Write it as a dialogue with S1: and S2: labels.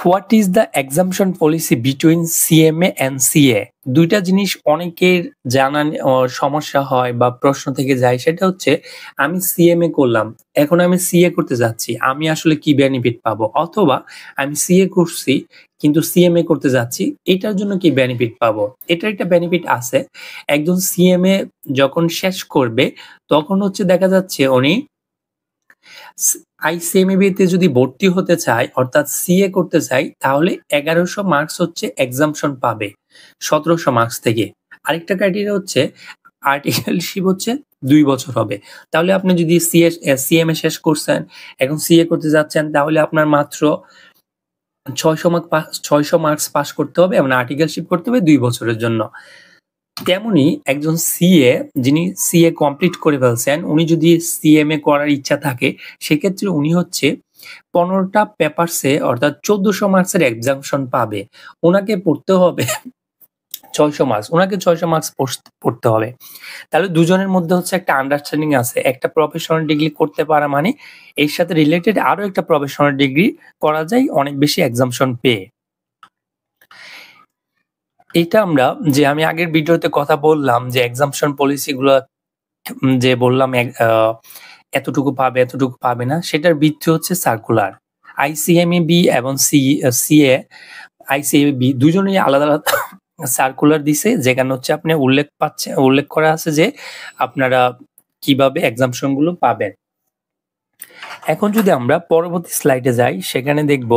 S1: What is the exemption policy between CMA and CA? দুইটা জিনিস অনেকের জানা সমস্যা হয় বা প্রশ্ন থেকে যায়, সেটা হচ্ছে আমি সিএমএ করলাম, এখন আমি সিএ করতে যাচ্ছি, আমি আসলে কি বেনিফিট পাবো? অথবা আমি সিএ করছি কিন্তু সিএমএ করতে যাচ্ছি, এটার জন্য কি বেনিফিট পাবো? এটার একটা বেনিফিট আছে। একজন সিএমএ যখন শেষ করবে তখন হচ্ছে দেখা যাচ্ছে উনি আইসিএমএবি তে যদি ভর্তি হতে চায় অর্থাৎ সিএ করতে চাই, তাহলে ১১০০ মার্কস হচ্ছে এক্সাম্পশন পাবে ১৭০০ মার্কস থেকে। আরেকটা ক্রাইটেরিয়া হচ্ছে আর্টিকেলশিপ হচ্ছে ২ বছর হবে। তাহলে আপনি যদি সিএমএ শেষ করছেন, এখন সিএ করতে যাচ্ছেন, তাহলে আপনার মাত্র ৬০০ মার্কস পাস করতে হবে এবং আর্টিকেলশিপ করতে হবে ২ বছরের জন্য। তেমনি একজন সিএ যিনি সিএ কমপ্লিট করে ফেলছেন, উনি যদি সিএমএ করার ইচ্ছা থাকে, সেক্ষেত্রে উনি হচ্ছে ১৫টা পেপারসে অর্থাৎ ১৪০০ মার্কসের এক্সাম্পশন পাবে। ওনাকে পড়তে হবে ৬০০ মার্কস। ওনাকে ৬০০ মার্কস পড়তে হবে। তাহলে দুজনের মধ্যে হচ্ছে একটা আন্ডারস্ট্যান্ডিং আছে। একটা প্রফেশনাল ডিগ্রি করতে পারা মানে এর সাথে রিলেটেড আরো একটা প্রফেশনাল ডিগ্রি করা যায় অনেক বেশি এক্সাম্পশন পেয়ে। এটা আমরা যে আমি আগের ভিডিওতে কথা বললাম যে এক্সাম্পশন পলিসি গুলো যে বললাম এতটুকু পাবে এতটুকু পাবে না, সেটার ভিত্তি হচ্ছে সার্কুলার। আইসিএমএবি এবং সিএ আইসিএমএবি দুজনেই আলাদা আলাদা সার্কুলার দিছে, যেখানে হচ্ছে আপনি উল্লেখ করা আছে যে আপনারা কিভাবে এক্সাম্পশন গুলো পাবেন। এখন যদি আমরা পরবর্তী স্লাইডে যাই, সেখানে দেখব